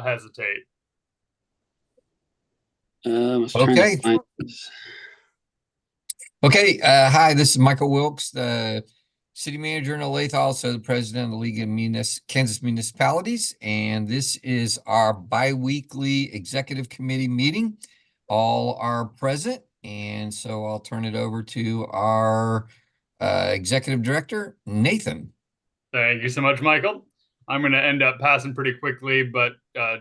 hesitate. I was trying to Okay. find this. Okay. Hi, this is Michael Wilkes, the city manager in Olathe, also the president of the League of Kansas Municipalities. And this is our bi-weekly executive committee meeting. All are present. And so I'll turn it over to our executive director, Nathan. Thank you so much, Michael. I'm going to end up passing pretty quickly, but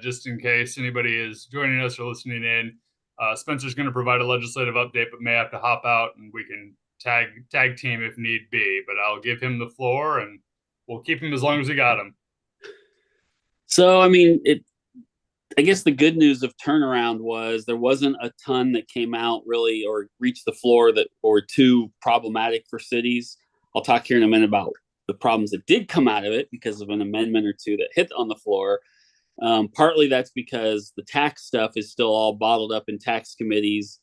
just in case anybody is joining us or listening in, Spencer's going to provide a legislative update, but may have to hop out, and we can tag team if need be. But I'll give him the floor, and we'll keep him as long as we got him. So, I guess the good news of turnaround was there wasn't a ton that came out really or reached the floor that were too problematic for cities. I'll talk here in a minute about the problems that did come out of it because of an amendment or two that hit on the floor. Partly that's because the tax stuff is still all bottled up in tax committees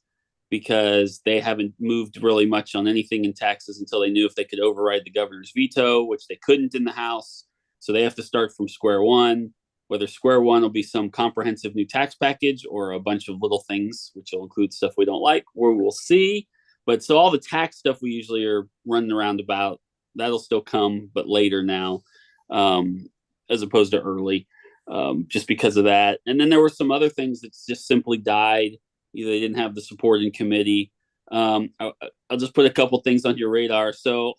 because they haven't moved really much on anything in taxes until they knew if they could override the governor's veto, which they couldn't in the House. So they have to start from square one. Whether square one will be some comprehensive new tax package or a bunch of little things, which will include stuff we don't like, or we'll see. But so all the tax stuff we usually are running around about, that'll still come, but later now, as opposed to early, just because of that. And then there were some other things that just simply died. Either they didn't have the support in committee. I'll just put a couple things on your radar. So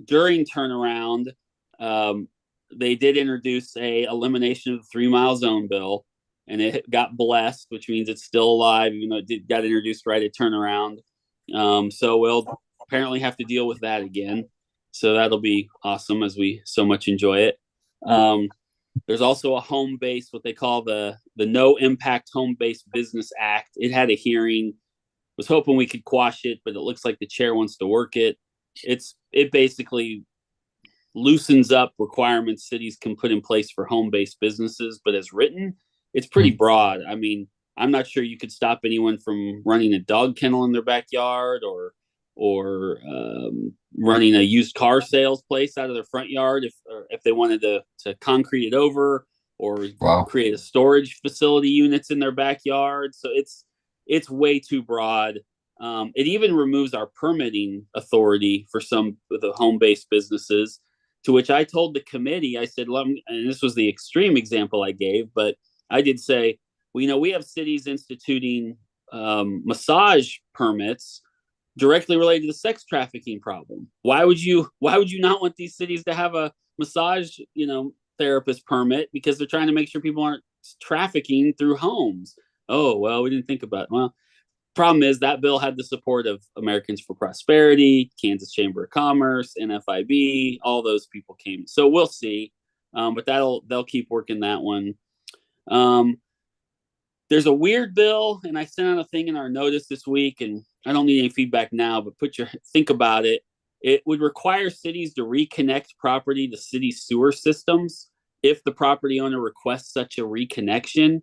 during turnaround, they did introduce a elimination of the 3 mile zone bill, and it got blessed, which means it's still alive, even though it got introduced right at turnaround. So we'll apparently have to deal with that again. So that'll be awesome as we so much enjoy it. There's also a home base, what they call the No Impact Home Based Business Act. It had a hearing. Was hoping we could quash it, but it looks like the chair wants to work it. It basically loosens up requirements cities can put in place for home-based businesses, but as written, it's pretty broad. I mean, I'm not sure you could stop anyone from running a dog kennel in their backyard or running a used car sales place out of their front yard if they wanted to concrete it over or create a storage facility units in their backyard. So it's way too broad. It even removes our permitting authority for some of the home-based businesses, to which I told the committee, I said, and this was the extreme example I gave, but I did say, well, we have cities instituting massage permits directly related to the sex trafficking problem. Why would you not want these cities to have a massage, therapist permit because they're trying to make sure people aren't trafficking through homes? Oh, well, we didn't think about it. Well, problem is that bill had the support of Americans for Prosperity, Kansas Chamber of Commerce, NFIB, all those people came. So we'll see. But they'll keep working that one. There's a weird bill, and I sent out a thing in our notice this week, and I don't need any feedback now, but think about it. It would require cities to reconnect property to city sewer systems if the property owner requests such a reconnection,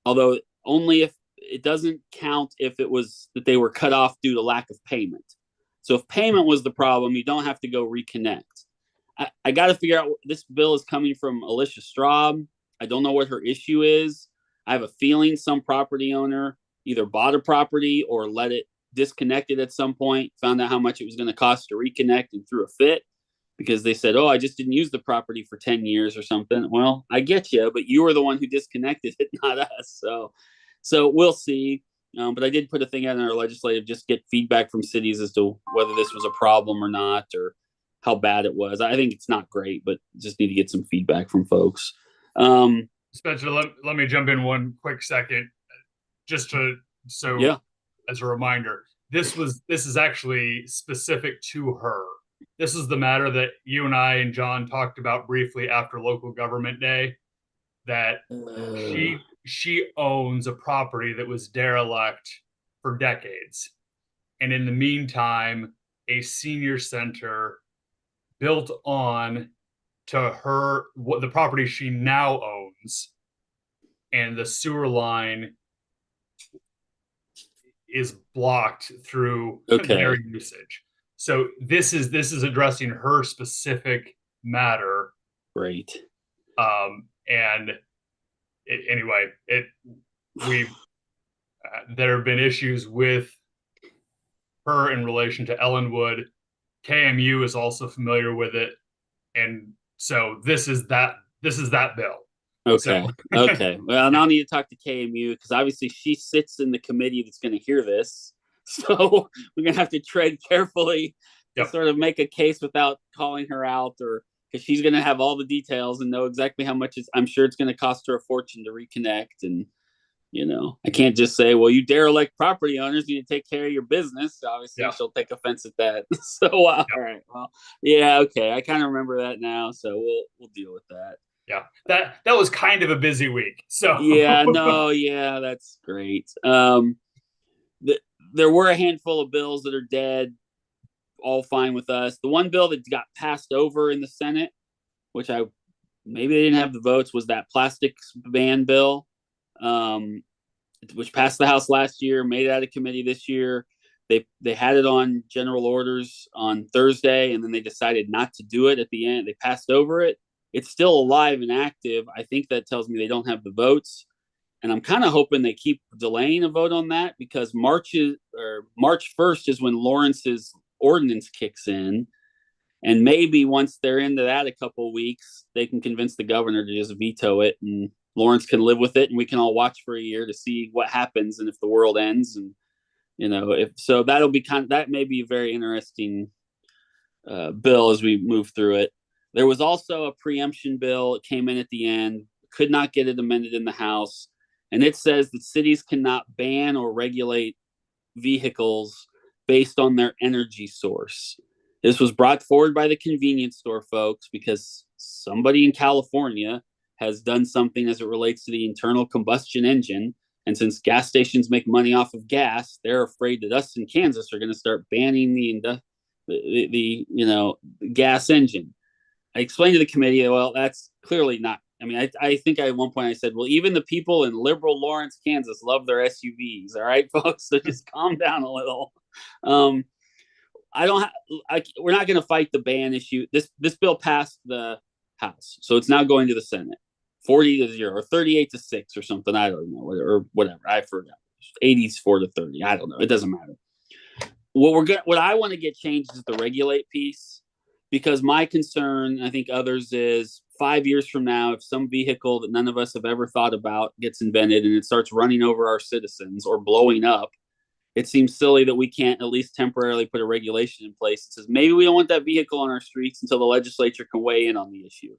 although only if it doesn't count if it was that they were cut off due to lack of payment. So if payment was the problem, you don't have to go reconnect. I got to figure out, this bill is coming from Alicia Straub. I don't know what her issue is. I have a feeling some property owner either bought a property or let it disconnected at some point, found out how much it was going to cost to reconnect and threw a fit because they said, oh, I just didn't use the property for 10 years or something. Well, I get you, but you were the one who disconnected it, not us. So we'll see. But I did put a thing out in our legislative, just get feedback from cities as to whether this was a problem or not, or how bad it was. I think it's not great, but just need to get some feedback from folks. Spencer, let me jump in one quick second, just as a reminder, this is actually specific to her. This is the matter that you and I and John talked about briefly after local government day, that she owns a property that was derelict for decades. And in the meantime, a senior center built on to the property she now owns, and the sewer line is blocked through their usage. So this is addressing her specific matter. Great. And anyway, there have been issues with her in relation to Ellenwood. KMU is also familiar with it, and so this is that bill. Okay. So. Okay. Well, now I need to talk to KMU because obviously she sits in the committee that's going to hear this. So we're going to have to tread carefully to sort of make a case without calling her out, or because she's going to have all the details and know exactly how much I'm sure it's going to cost her a fortune to reconnect. And, I can't just say, well, you derelict property owners, you need to take care of your business. Obviously, she'll take offense at that. So, all right. Well, yeah, okay. I kind of remember that now. So we'll deal with that. Yeah, that was kind of a busy week. So yeah, that's great. There were a handful of bills that are dead, all fine with us. The one bill that got passed over in the Senate, which maybe they didn't have the votes, was that plastics ban bill, which passed the House last year, made it out of committee this year. They had it on general orders on Thursday, and then they decided not to do it at the end. They passed over it. It's still alive and active. I think that tells me they don't have the votes. And I'm kind of hoping they keep delaying a vote on that because March 1st is when Lawrence's ordinance kicks in. And maybe once they're into that a couple of weeks, they can convince the governor to just veto it and Lawrence can live with it. And we can all watch for a year to see what happens and if the world ends. And, if so, that may be a very interesting bill as we move through it. There was also a preemption bill. It came in at the end, could not get it amended in the House. And it says that cities cannot ban or regulate vehicles based on their energy source. This was brought forward by the convenience store folks because somebody in California has done something as it relates to the internal combustion engine. And since gas stations make money off of gas, they're afraid that us in Kansas are going to start banning the gas engine. I explained to the committee, well, that's clearly not. I mean, I think at one point I said, well, even the people in liberal Lawrence, Kansas love their SUVs. All right, folks, so just calm down a little. We're not going to fight the ban issue. This bill passed the House, so it's now going to the Senate, 40-0 or 38-6 or something. I don't know, or whatever. I forgot. 84-30. I don't know. It doesn't matter. What I want to get changed is the regulate piece. Because my concern, I think others, is 5 years from now, if some vehicle that none of us have ever thought about gets invented and it starts running over our citizens or blowing up, it seems silly that we can't at least temporarily put a regulation in place that says maybe we don't want that vehicle on our streets until the legislature can weigh in on the issue.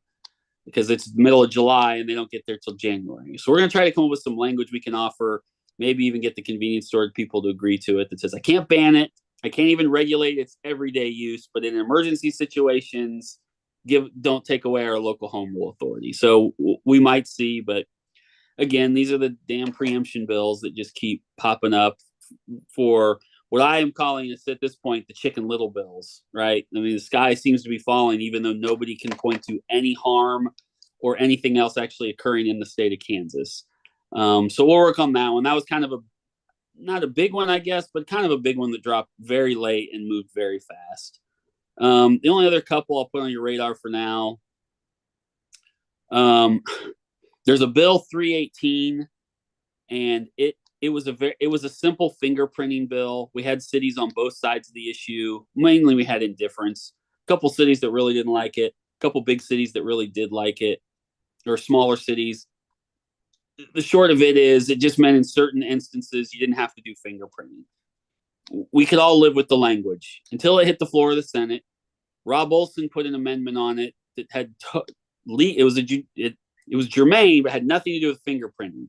Because it's the middle of July and they don't get there till January. So we're going to try to come up with some language we can offer, maybe even get the convenience store people to agree to it that says, I can't ban it. I can't even regulate its everyday use, but in emergency situations, don't take away our local home rule authority. So we might see, but again, these are the damn preemption bills that just keep popping up for what I am calling is at this point the Chicken Little bills, right? I mean, the sky seems to be falling, even though nobody can point to any harm or anything else actually occurring in the state of Kansas. So we'll work on that one. That was kind of not a big one, I guess, but kind of a big one that dropped very late and moved very fast. The only other couple I'll put on your radar for now. There's a bill 318, and it was a simple fingerprinting bill. We had cities on both sides of the issue. Mainly, we had indifference. A couple cities that really didn't like it. A couple big cities that really did like it, or smaller cities. The short of it is it just meant in certain instances you didn't have to do fingerprinting. We could all live with the language until it hit the floor of the Senate. Rob Olson put an amendment on it that had it was germane but had nothing to do with fingerprinting.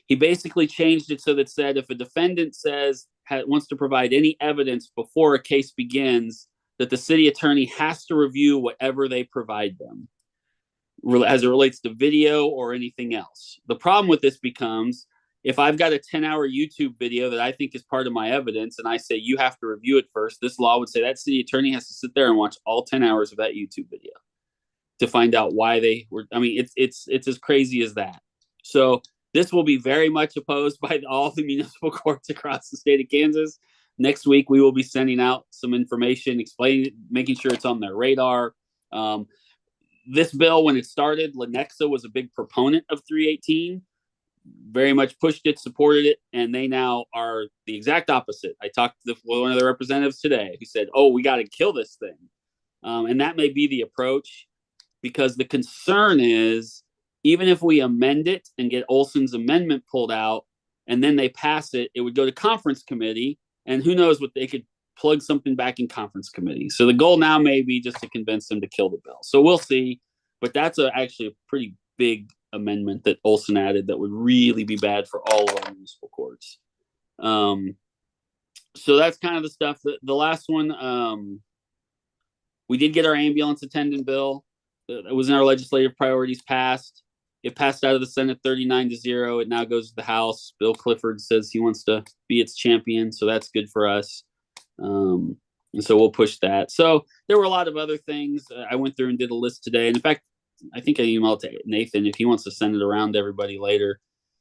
He basically changed it so that said if a defendant wants to provide any evidence before a case begins, that the city attorney has to review whatever they provide them, as it relates to video or anything else. The problem with this becomes if I've got a 10-hour YouTube video that I think is part of my evidence and I say you have to review it first, this law would say that city attorney has to sit there and watch all 10 hours of that YouTube video to find out why they were. I mean, it's as crazy as that. So this will be very much opposed by all the municipal courts across the state of Kansas. Next week, we will be sending out some information, explaining, making sure it's on their radar. this bill, when it started, Lenexa was a big proponent of 318, very much pushed it, supported it, and they now are the exact opposite. I talked to one of the representatives today who said, oh, we got to kill this thing. And that may be the approach, because the concern is, even if we amend it and get Olson's amendment pulled out and then they pass it, it would go to conference committee, and who knows what they could plug something back in conference committee. So the goal now may be just to convince them to kill the bill. So we'll see. But that's actually a pretty big amendment that Olson added that would really be bad for all of our municipal courts. So that's kind of the stuff. The last one, we did get our ambulance attendant bill. It was in our legislative priorities passed. It passed out of the Senate 39-0. It now goes to the House. Bill Clifford says he wants to be its champion, so that's good for us. And so we'll push that. So there were a lot of other things. I went through and did a list today. And in fact, I think I emailed to Nathan if he wants to send it around to everybody later.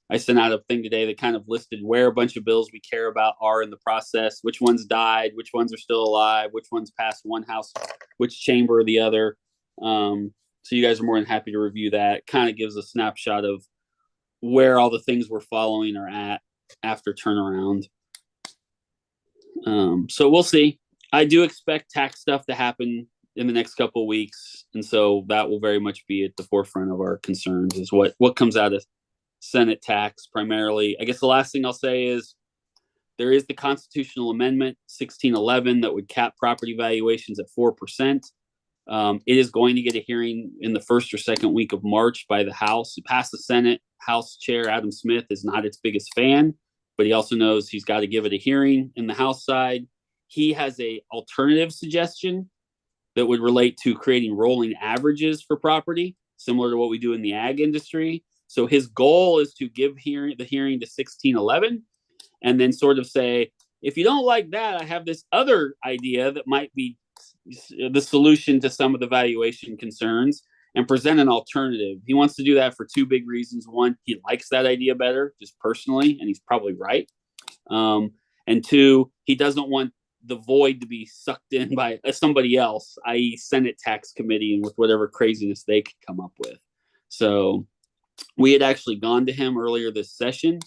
I sent out a thing today that kind of listed where a bunch of bills we care about are in the process, which ones died, which ones are still alive, which ones passed one house, which chamber or the other. So you guys are more than happy to review that. Kind of gives a snapshot of where all the things we're following are at after turnaround. So we'll see. I do expect tax stuff to happen in the next couple of weeks. And so that will very much be at the forefront of our concerns, is what comes out of Senate tax primarily. I guess the last thing I'll say is there is the constitutional amendment 1611 that would cap property valuations at 4%. It is going to get a hearing in the first or second week of March by the House. It passed the Senate. House Chair Adam Smith is not its biggest fan, but he also knows he's got to give it a hearing in the House side. He has a alternative suggestion that would relate to creating rolling averages for property, similar to what we do in the ag industry. So his goal is to give the hearing to 1611 and then sort of say, if you don't like that, I have this other idea that might be the solution to some of the valuation concerns, and present an alternative. He wants to do that for two big reasons. One, he likes that idea better, just personally, and he's probably right. And two, he doesn't want the void to be sucked in by somebody else, i.e. Senate Tax Committee, and with whatever craziness they could come up with. So we had actually gone to him earlier this session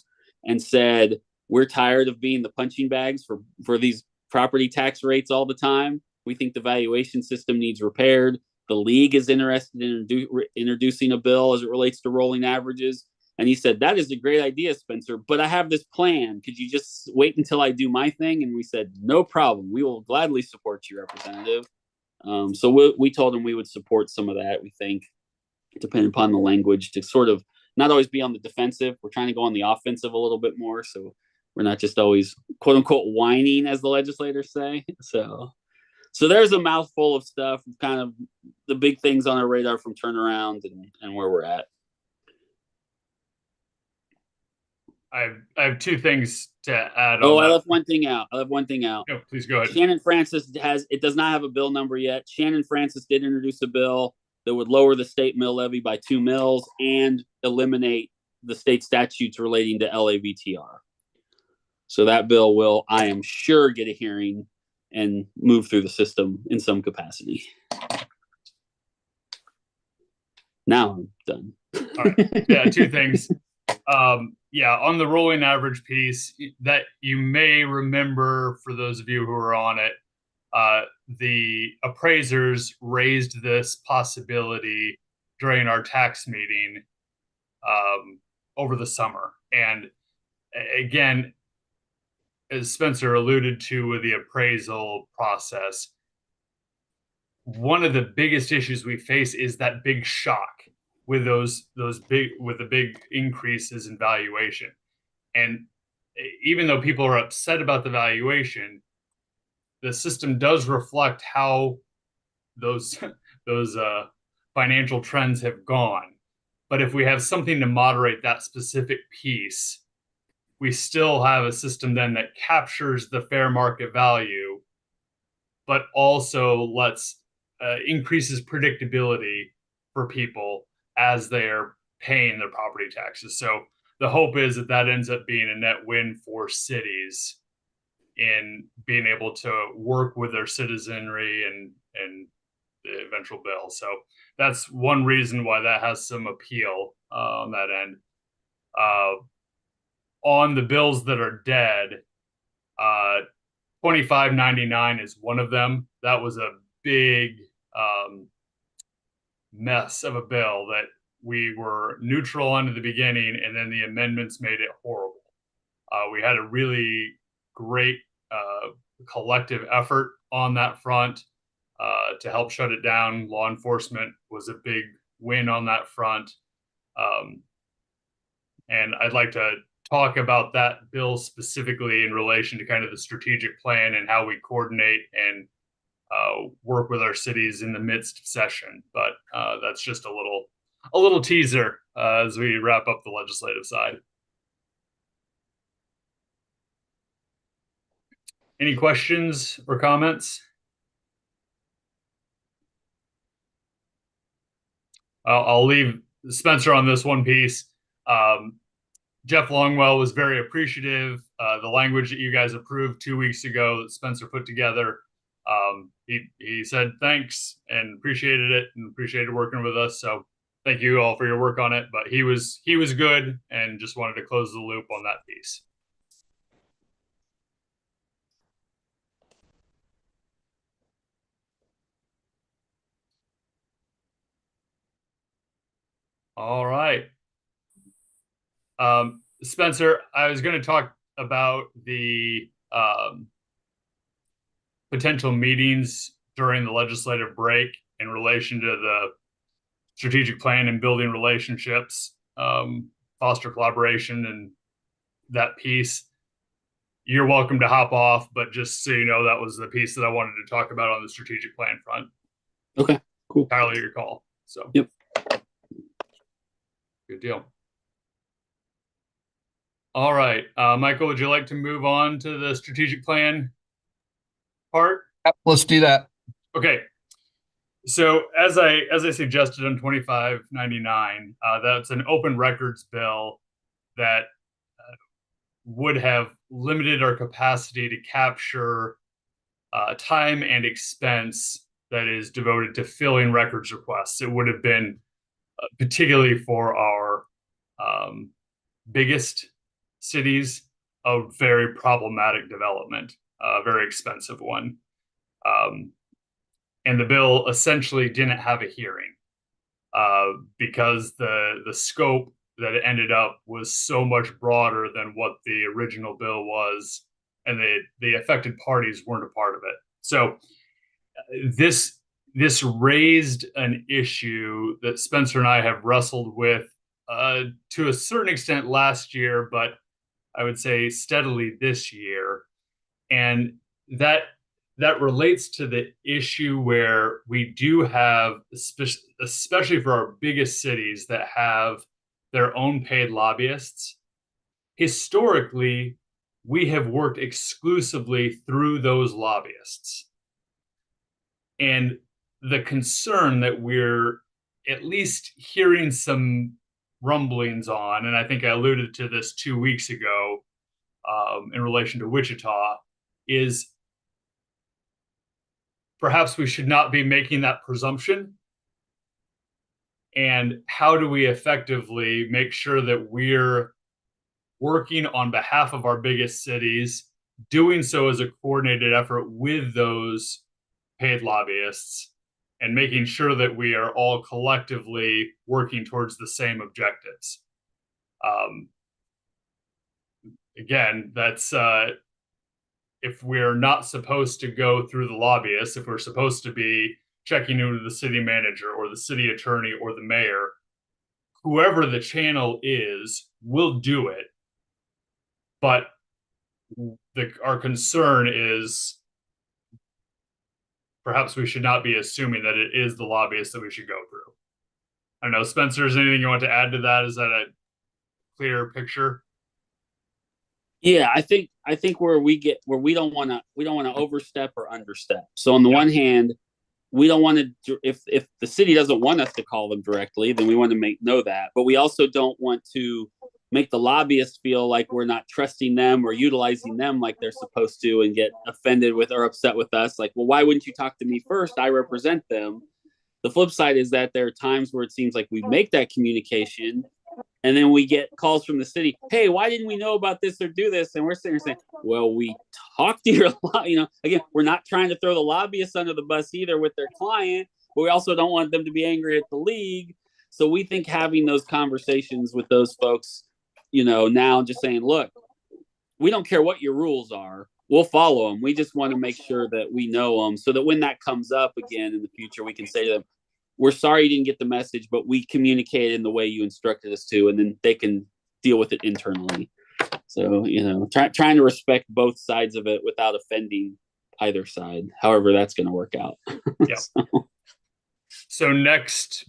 and said, we're tired of being the punching bags for these property tax rates all the time. We think the valuation system needs repaired. The league is interested in introducing a bill as it relates to rolling averages. And he said, that is a great idea, Spencer, but I have this plan. Could you just wait until I do my thing? And we said, no problem. We will gladly support you, Representative. So we told him we would support some of that, we think, depending upon the language, to sort of not always be on the defensive. We're trying to go on the offensive a little bit more. So we're not just always, quote unquote, whining, as the legislators say. So there's a mouthful of stuff, kind of the big things on our radar from turnaround and where we're at. I have two things to add. I left one thing out. No, please go ahead. Shannon Francis does not have a bill number yet. Shannon Francis did introduce a bill that would lower the state mill levy by 2 mills and eliminate the state statutes relating to LAVTR. So that bill will, I am sure, get a hearing and move through the system in some capacity. Now I'm done. All right. Yeah, two things. On the rolling average piece that you may remember, for those of you who are on it, the appraisers raised this possibility during our tax meeting over the summer. And again, as Spencer alluded to with the appraisal process, one of the biggest issues we face is that big shock with the big increases in valuation. And even though people are upset about the valuation, the system does reflect how those financial trends have gone. But if we have something to moderate that specific piece, we still have a system then that captures the fair market value, but also increases predictability for people as they're paying their property taxes. So the hope is that ends up being a net win for cities in being able to work with their citizenry and the eventual bill. So that's one reason why that has some appeal on that end. On the bills that are dead, 2599 is one of them. That was a big mess of a bill that we were neutral on at the beginning, and then the amendments made it horrible. We had a really great collective effort on that front to help shut it down. Law enforcement was a big win on that front. And I'd like to talk about that bill specifically in relation to kind of the strategic plan and how we coordinate and work with our cities in the midst of session. But that's just a little teaser as we wrap up the legislative side. Any questions or comments? I'll leave Spencer on this one piece. Jeff Longwell was very appreciative. The language that you guys approved 2 weeks ago that Spencer put together, he said thanks and appreciated it and appreciated working with us. So thank you all for your work on it. But he was good and just wanted to close the loop on that piece. All right. Spencer, I was going to talk about the potential meetings during the legislative break in relation to the strategic plan and building relationships, foster collaboration, and that piece. You're welcome to hop off, but just so you know, that was the piece that I wanted to talk about on the strategic plan front. Okay, cool. Entirely your call. So, yep. Good deal. All right, Michael, would you like to move on to the strategic plan part? Yep, let's do that. Okay. So as I suggested on 2599, that's an open records bill that would have limited our capacity to capture time and expense that is devoted to filling records requests. It would have been particularly for our biggest cities, a very problematic development, a very expensive one. And the bill essentially didn't have a hearing because the scope that it ended up was so much broader than what the original bill was, and the affected parties weren't a part of it. So this raised an issue that Spencer and I have wrestled with to a certain extent last year, but I would say steadily this year. And that relates to the issue where we do have, especially for our biggest cities that have their own paid lobbyists, historically, we have worked exclusively through those lobbyists. And the concern that we're at least hearing some rumblings on, and I think I alluded to this 2 weeks ago in relation to Wichita, is perhaps we should not be making that presumption. And how do we effectively make sure that we're working on behalf of our biggest cities, doing so as a coordinated effort with those paid lobbyists, and making sure that we are all collectively working towards the same objectives? Again, that's if we're not supposed to go through the lobbyists, if we're supposed to be checking in with the city manager or the city attorney or the mayor, whoever the channel is, will do it. But our concern is perhaps we should not be assuming that it is the lobbyists that we should go through. I don't know, Spencer, is there anything you want to add to that? Is that a clear picture? Yeah, I think where we don't want to overstep or understep. So on the one hand, we don't want to, if the city doesn't want us to call them directly, then we want to know that. But we also don't want to make the lobbyists feel like we're not trusting them or utilizing them like they're supposed to, and get offended with or upset with us. Like, well, why wouldn't you talk to me first? I represent them. The flip side is that there are times where it seems like we make that communication and then we get calls from the city. Hey, why didn't we know about this or do this? And we're sitting there saying, well, we talked to your, again, we're not trying to throw the lobbyists under the bus either with their client, but we also don't want them to be angry at the league. So we think having those conversations with those folks, now just saying, look, we don't care what your rules are. We'll follow them. We just want to make sure that we know them so that when that comes up again in the future, we can say to them, we're sorry you didn't get the message, but we communicated in the way you instructed us to, and then they can deal with it internally. So, trying to respect both sides of it without offending either side, however that's going to work out. Yeah. So next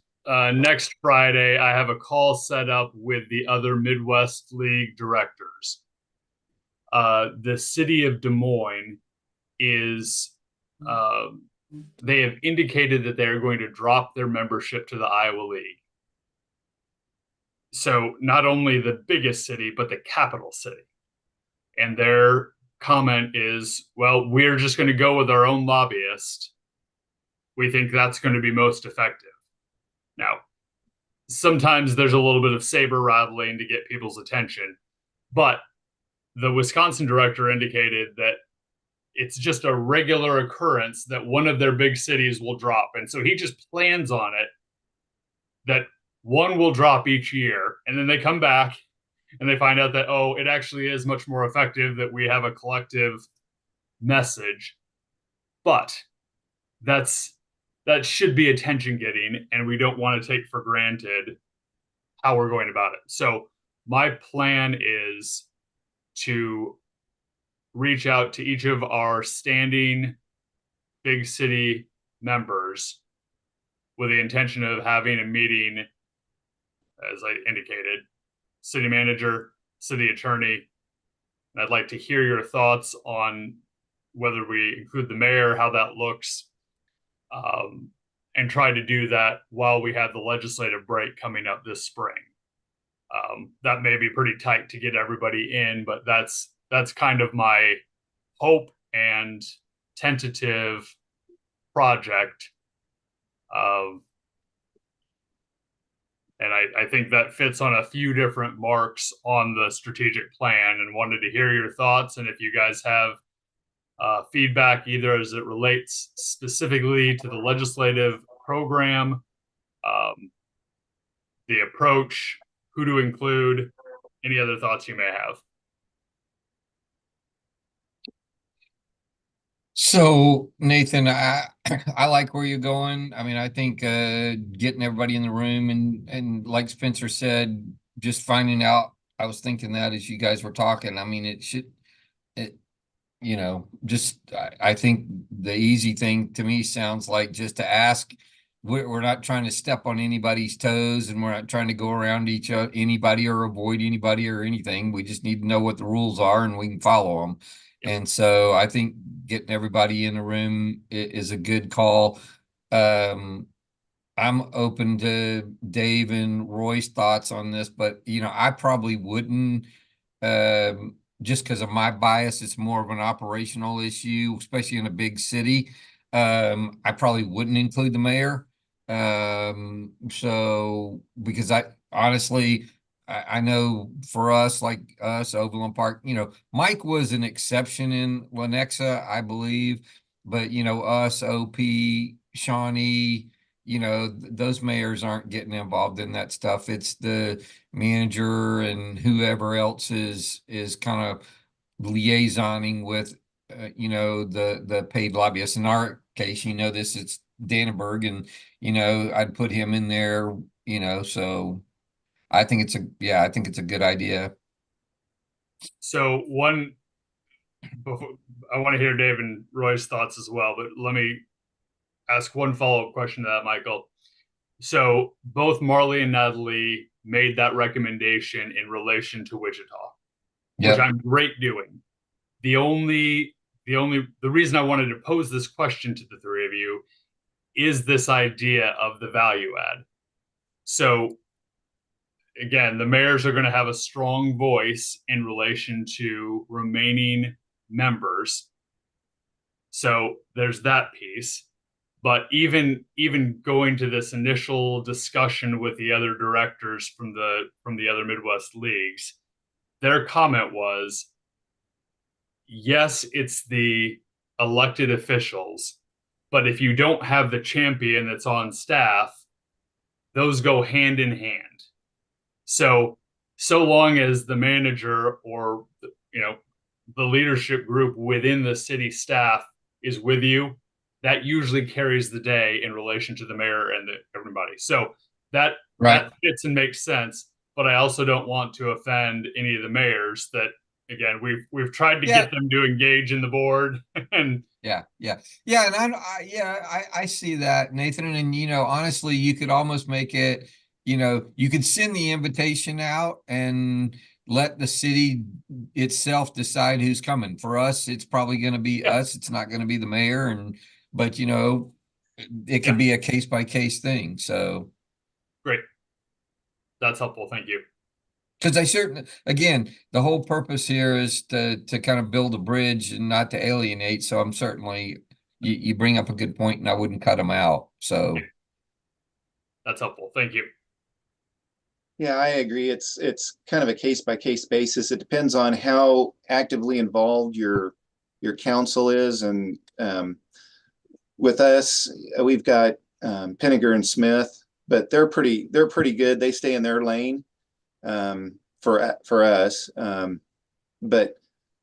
Friday, I have a call set up with the other Midwest League directors. The city of Des Moines is, they have indicated that they're going to drop their membership to the Iowa League. So not only the biggest city, but the capital city. And their comment is, well, we're just going to go with our own lobbyist. We think that's going to be most effective. Now, sometimes there's a little bit of saber rattling to get people's attention, but the Wisconsin director indicated that it's just a regular occurrence that one of their big cities will drop. And so he just plans on it that one will drop each year. And then they come back and they find out that, oh, it actually is much more effective that we have a collective message. But that should be attention getting, and we don't want to take for granted how we're going about it. So my plan is to reach out to each of our standing big city members with the intention of having a meeting, as I indicated, city manager, city attorney. And I'd like to hear your thoughts on whether we include the mayor, how that looks, and try to do that while we have the legislative break coming up this spring. That may be pretty tight to get everybody in, but that's kind of my hope and tentative project. And I think that fits on a few different marks on the strategic plan, and wanted to hear your thoughts. And if you guys have feedback, either as it relates specifically to the legislative program, the approach, who to include, any other thoughts you may have. So Nathan, I like where you're going. I mean, I think getting everybody in the room and like Spencer said, just finding out. I was thinking that as you guys were talking. I mean, I think the easy thing to me sounds like just to ask. We're not trying to step on anybody's toes, and we're not trying to go around anybody or avoid anybody or anything. We just need to know what the rules are, and we can follow them. And so I think getting everybody in the room is a good call. I'm open to Dave and Roy's thoughts on this, but I probably wouldn't, just because of my bias. It's more of an operational issue, especially in a big city. I probably wouldn't include the mayor. So because I honestly, I know for us, like us, Overland Park, Mike was an exception in Lenexa, I believe, but us, OP, Shawnee, those mayors aren't getting involved in that stuff. It's the manager and whoever else is kind of liaisoning with, the paid lobbyists. In our case, this it's Dannenberg, and I'd put him in there, so I think it's a good idea. So I want to hear Dave and Roy's thoughts as well, but let me ask one follow-up question to that, Michael. So both Marley and Natalie made that recommendation in relation to Wichita, which I'm great doing. The reason I wanted to pose this question to the three of you is this idea of the value add. So again, the mayors are going to have a strong voice in relation to remaining members. So there's that piece. But even going to this initial discussion with the other directors from the other Midwest leagues, their comment was, yes, it's the elected officials, but if you don't have the champion that's on staff, those go hand in hand. So long as the manager or the leadership group within the city staff is with you, that usually carries the day in relation to the mayor and everybody. So that fits and makes sense. But I also don't want to offend any of the mayors that, again, we've tried to get them to engage in the board. And and I see that, Nathan. And honestly, you could almost make it, you could send the invitation out and let the city itself decide who's coming. For us, it's probably going to be us. It's not going to be the mayor. But it could be a case by case thing. So great. That's helpful. Thank you. Because again, the whole purpose here is to kind of build a bridge and not to alienate. So I'm certainly, you bring up a good point, and I wouldn't cut them out. So that's helpful. Thank you. Yeah, I agree. It's kind of a case by case basis. It depends on how actively involved your council is, and with us, we've got Pinniger and Smith, but they're pretty good. They stay in their lane. For us, but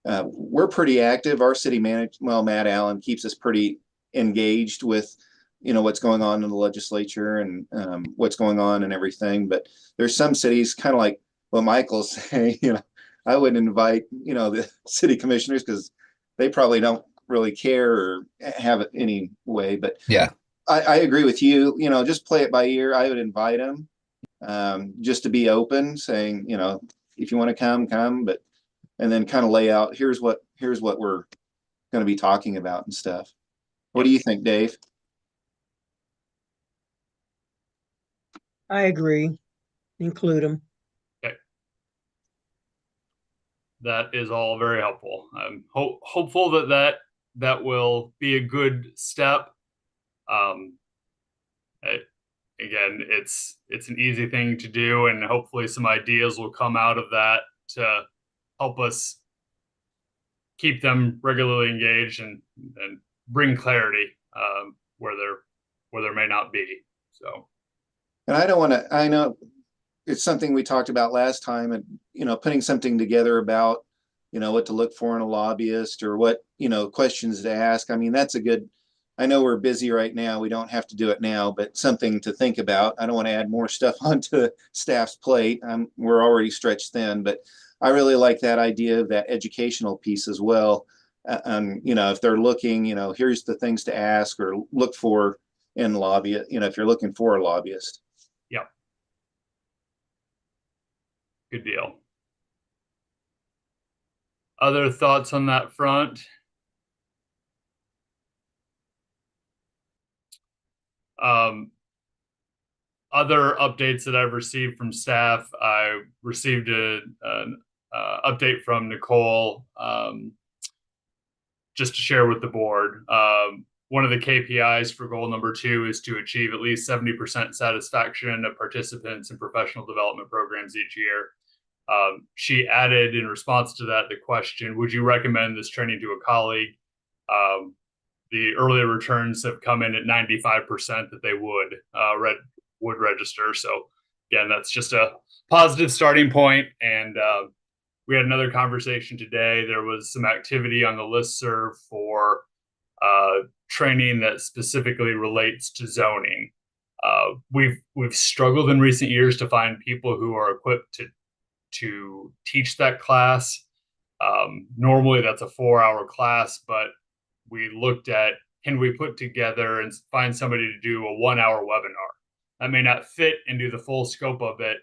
we're pretty active. Our city manager, Matt Allen, keeps us pretty engaged with what's going on in the legislature and what's going on and everything. But there's some cities, kind of like what Michael's saying, I wouldn't invite the city commissioners because they probably don't really care or have it any way. But yeah, I agree with you. Just play it by ear. I would invite them. Just to be open, saying, if you want to come, and then kind of lay out, here's what we're going to be talking about and stuff. What do you think, Dave? I agree. Include them. Okay. That is all very helpful. I'm hopeful that will be a good step. Again, it's an easy thing to do, and hopefully some ideas will come out of that to help us keep them regularly engaged and bring clarity where there may not be. So, and I know it's something we talked about last time, and putting something together about what to look for in a lobbyist, or what questions to ask. I mean, that's a good. I know we're busy right now. We don't have to do it now, but something to think about. I don't want to add more stuff onto staff's plate. We're already stretched thin, but I really like that idea of that educational piece as well. If they're looking, here's the things to ask or look for in lobby, if you're looking for a lobbyist. Yeah. Good deal. Other thoughts on that front? Other updates that I've received from staff, I received an update from Nicole just to share with the board. One of the KPIs for goal number 2 is to achieve at least 70% satisfaction of participants in professional development programs each year. She added in response to that the question, would you recommend this training to a colleague? The earlier returns have come in at 95% that they would register. So again, that's just a positive starting point. And we had another conversation today. There was some activity on the listserv for training that specifically relates to zoning. We've struggled in recent years to find people who are equipped to teach that class. Normally that's a 4-hour class, but we looked at, can we put together and find somebody to do a 1-hour webinar? That may not fit into the full scope of it,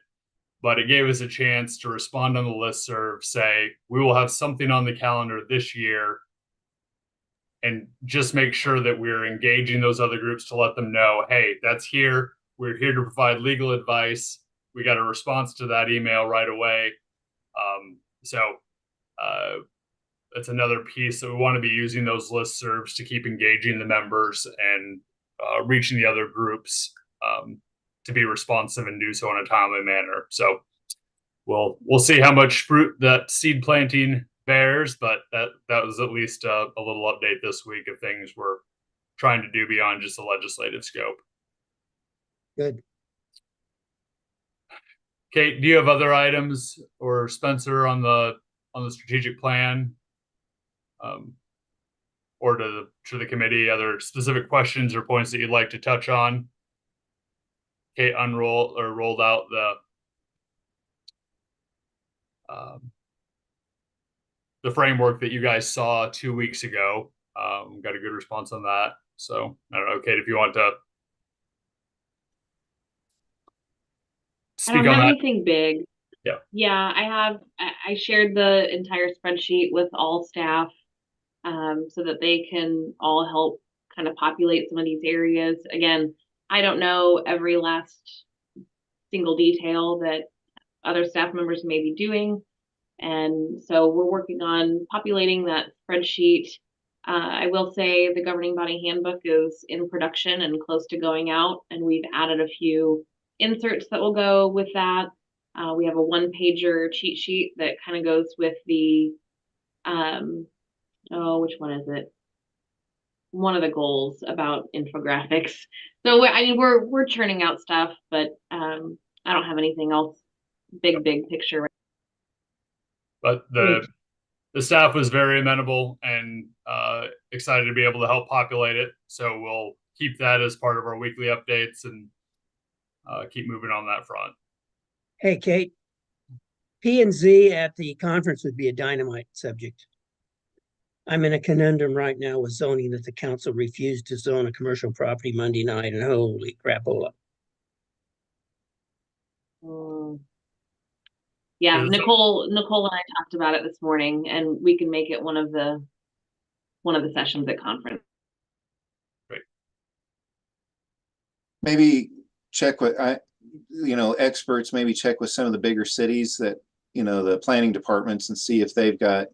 but it gave us a chance to respond on the listserv, say, we will have something on the calendar this year, and just make sure that we're engaging those other groups to let them know, hey, that's here. We're here to provide legal advice. We got a response to that email right away. That's another piece that we want to be using those listservs to keep engaging the members and reaching the other groups to be responsive and do so in a timely manner. So we'll see how much fruit that seed planting bears, but that was at least a little update this week of things we're trying to do beyond just the legislative scope. Good. Kate, do you have other items, or Spencer, on the strategic plan, or to the committee, other specific questions or points that you'd like to touch on? Kate rolled out the framework that you guys saw 2 weeks ago. Got a good response on that. So I don't know, Kate, if you want to speak I don't on have that. anything big. Yeah. I shared the entire spreadsheet with all staff so that they can all help kind of populate some of these areas. Again, I don't know every last single detail that other staff members may be doing. And so we're working on populating that spreadsheet. I will say the governing body handbook is in production and close to going out, and we've added a few inserts that will go with that. We have a one-pager cheat sheet that kind of goes with the, which one is it? One of the goals about infographics. So we're churning out stuff, but I don't have anything else big picture. But the staff was very amenable and excited to be able to help populate it. So we'll keep that as part of our weekly updates and keep moving on that front. Hey, Kate, P&Z at the conference would be a dynamite subject. I'm in a conundrum right now with zoning that the council refused to zone a commercial property Monday night, and holy crapola. Yeah, Nicole and I talked about it this morning, and we can make it one of the sessions at conference. Great. Maybe check with experts, maybe check with some of the bigger cities that, the planning departments, and see if they've got,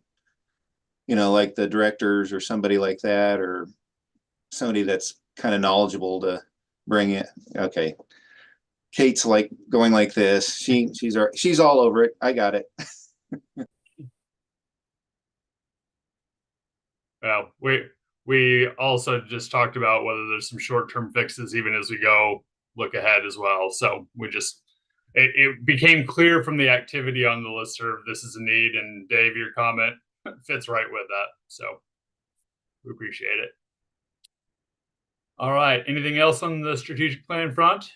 like the directors or somebody like that, or somebody that's kind of knowledgeable to bring it. Okay. Kate's like going like this. She's all over it. I got it. Well, we also just talked about whether there's some short-term fixes even as we go look ahead as well. So it became clear from the activity on the listserv, this is a need, and Dave, your comment fits right with that. So we appreciate it. All right. Anything else on the strategic plan front?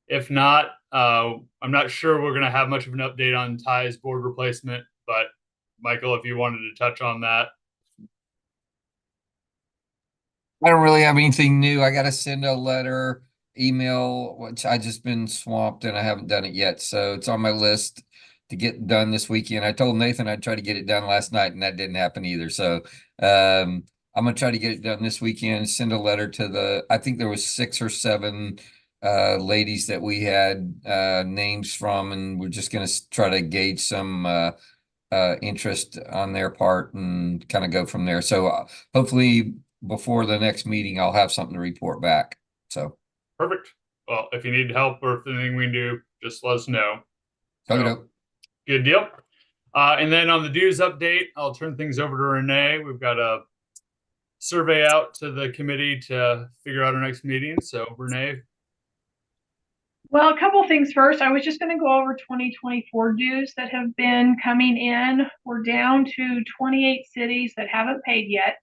If not, I'm not sure we're going to have much of an update on Ty's board replacement, but Michael, if you wanted to touch on that. I don't really have anything new. I got to send a letter, email, which I just been swamped and I haven't done it yet. So it's on my list to get done this weekend. I told Nathan I'd try to get it done last night, and that didn't happen either. So I'm going to try to get it done this weekend, send a letter to I think there was 6 or 7 ladies that we had names from, and we're just going to try to gauge some interest on their part and kind of go from there. So hopefully before the next meeting, I'll have something to report back. So perfect. Well, if you need help or if anything we can do, just let us know. So, good deal. And then on the dues update, I'll turn things over to Renee. We've got a survey out to the committee to figure out our next meeting. So Renee. Well, a couple of things first. I was just going to go over 2024 dues that have been coming in. We're down to 28 cities that haven't paid yet.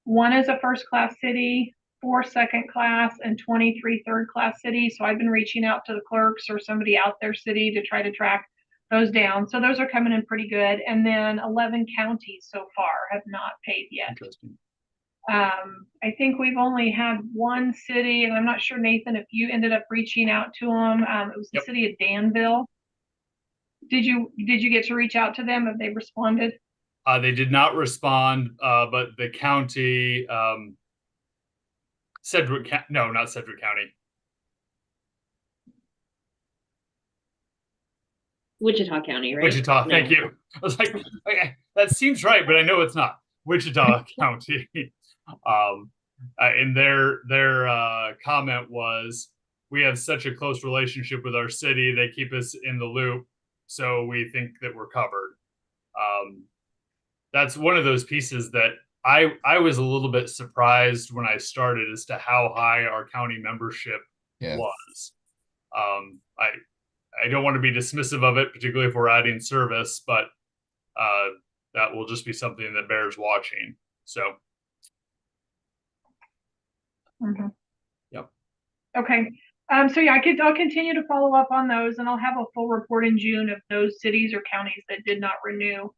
1 is a first class city, 4 second class, and 23 third class cities. So I've been reaching out to the clerks or somebody out their city to try to track those down. So those are coming in pretty good. And then 11 counties so far have not paid yet. Interesting. I think we've only had 1 city, and I'm not sure, Nathan, if you ended up reaching out to them. It was the city of Danville. Did you get to reach out to them? Have they responded? They did not respond, but the county, Sedgwick, no, not Sedgwick County. Wichita County, right? Wichita, thank you. I was like, that seems right, but I know it's not. Wichita County and their comment was, we have such a close relationship with our city. They keep us in the loop, so we think that we're covered. That's one of those pieces that I was a little bit surprised when I started as to how high our county membership was. I don't want to be dismissive of it, particularly if we're adding service, but that will just be something that bears watching. So. Mhm. Yep. Okay. So yeah, I'll continue to follow up on those, and I'll have a full report in June of those cities or counties that did not renew.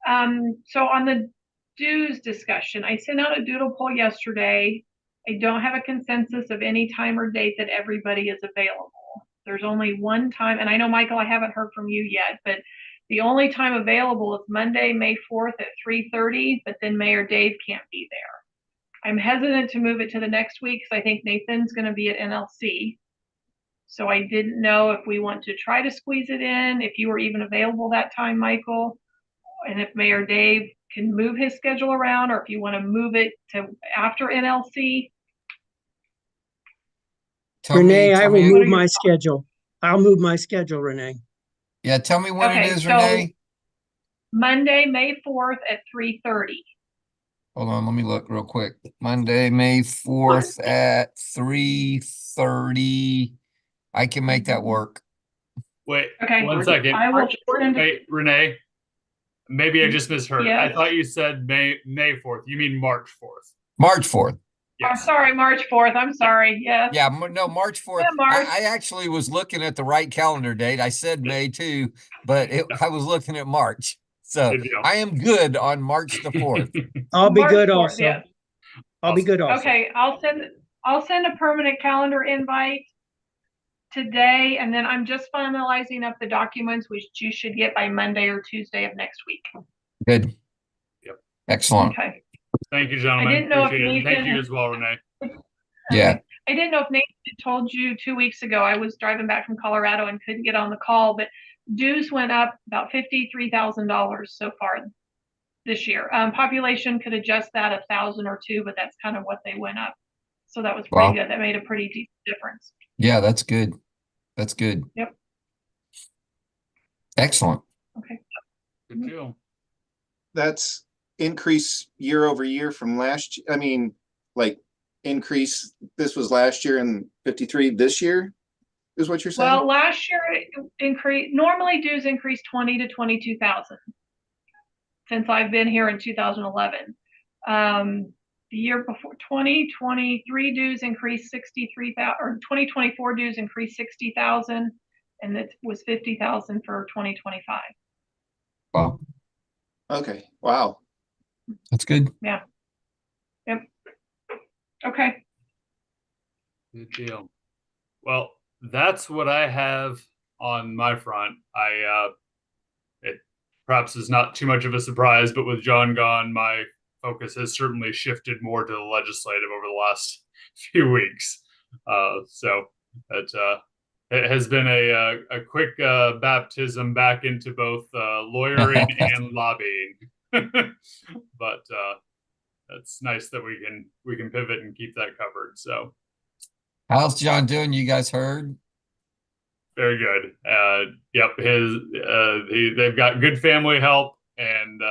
So on the dues discussion, I sent out a doodle poll yesterday. I don't have a consensus of any time or date that everybody is available. There's only one time, and I know, Michael, I haven't heard from you yet, but the only time available is Monday, May 4th at 3:30, but then Mayor Dave can't be there. I'm hesitant to move it to the next week because I think Nathan's going to be at NLC. So I didn't know if we want to try to squeeze it in, if you were even available that time, Michael, and if Mayor Dave can move his schedule around, or if you want to move it to after NLC. Renee, I will move my schedule. I'll move my schedule, Renee. Yeah, tell me when it is, Renee. Monday, May 4th at 3:30. Hold on, let me look real quick. Monday, May 4th at 3:30. I can make that work. Wait, okay. 1 second. Wait, Renee, maybe I just misheard. Yes. I thought you said May 4th. You mean March 4th. March 4th. Yes. I'm sorry, March 4th. I'm sorry. Yes. Yeah, no, March 4th. Yeah, March. I actually was looking at the right calendar date. I said May too, but I was looking at March. So I am good on March the 4th. I'll be good also. Yes. I'll be good also. Okay, I'll send a permanent calendar invite today, and then I'm just finalizing up the documents, which you should get by Monday or Tuesday of next week. Good. Yep. Excellent. Okay. Thank you, gentlemen. I didn't know Appreciate if Nathan, thank you as well, Renee. Yeah. I didn't know if Nathan told you 2 weeks ago. I was driving back from Colorado and couldn't get on the call, but dues went up about $53,000 so far this year. Population could adjust that 1,000 or 2, but that's kind of what they went up. So that was pretty good. That made a pretty deep difference. Yeah, that's good. That's good. Yep. Excellent. Okay. Good deal. That's increase year over year from last. I mean, like increase. This was last year and 53 this year. Is what you're saying? Well, last year it normally dues increased 20 to 22,000 since I've been here in 2011. The year before, 2023 dues increased 63,000, or 2024 dues increased 60,000, and it was 50,000 for 2025. Wow. Okay. Wow. That's good. Yeah. Yep. Okay. Good deal. Well, that's what I have on my front. It perhaps is not too much of a surprise, but with John gone, my focus has certainly shifted more to the legislative over the last few weeks. So it has been a quick baptism back into both lawyering and lobbying. But it's nice that we can pivot and keep that covered. So. How's John doing? You guys heard? Very good. Yep. They've got good family help, and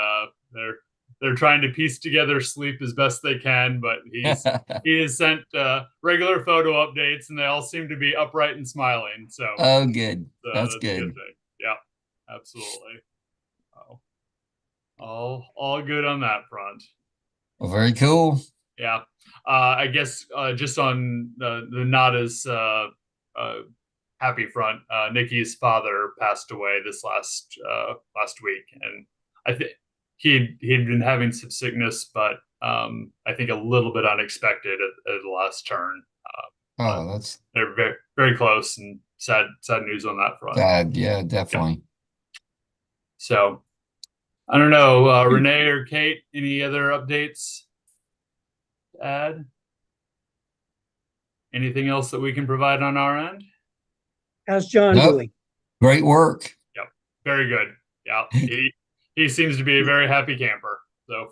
they're trying to piece together sleep as best they can. But he has sent regular photo updates, and they all seem to be upright and smiling. So oh, good. That's good. A good thing. Yeah, absolutely. All good on that front. Well, very cool. Yeah. I guess just on the not as happy front, Nikki's father passed away this last week, and I think he'd been having some sickness, but I think a little bit unexpected at the last turn. They're very, very close, and sad news on that front. Sad, yeah, definitely. So I don't know, Renee or Kate, any other updates to add? Anything else that we can provide on our end? How's John doing? Great work. Yep, very good. Yeah, he seems to be a very happy camper. So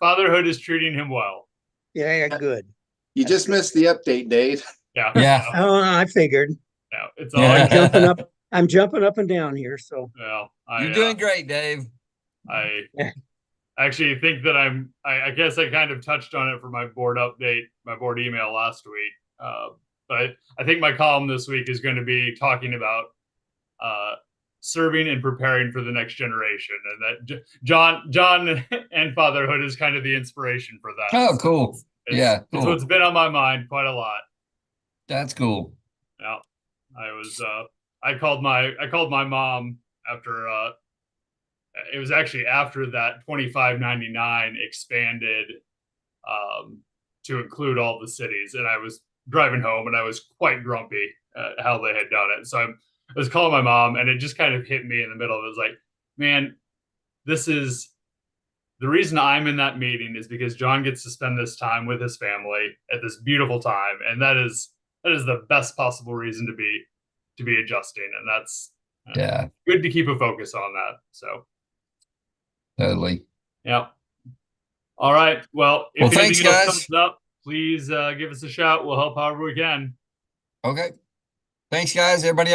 fatherhood is treating him well. Yeah, good. You just missed the update, Dave. Yeah. Yeah. Oh, I figured. Yeah. It's all Yeah. I'm jumping up and down here, so. well, You're doing great, Dave. I actually think that I guess I kind of touched on it for my board update, my board email last week. But I think my column this week is going to be talking about serving and preparing for the next generation, and that John and fatherhood is kind of the inspiration for that. Oh, cool. Yeah, it's cool. what's been on my mind quite a lot. That's cool. Yeah, I called my mom after it was actually after that 2599 expanded to include all the cities, and I was driving home and I was quite grumpy at how they had done it. So I was calling my mom, and it just kind of hit me in the middle. It was like, man, this is the reason I'm in that meeting is because John gets to spend this time with his family at this beautiful time, and that is the best possible reason to be adjusting, and that's good to keep a focus on that. So totally. yeah. All right. Well, if thanks, anything else guys. comes up, please give us a shout. We'll help however we can. Okay. Thanks, guys. Everybody.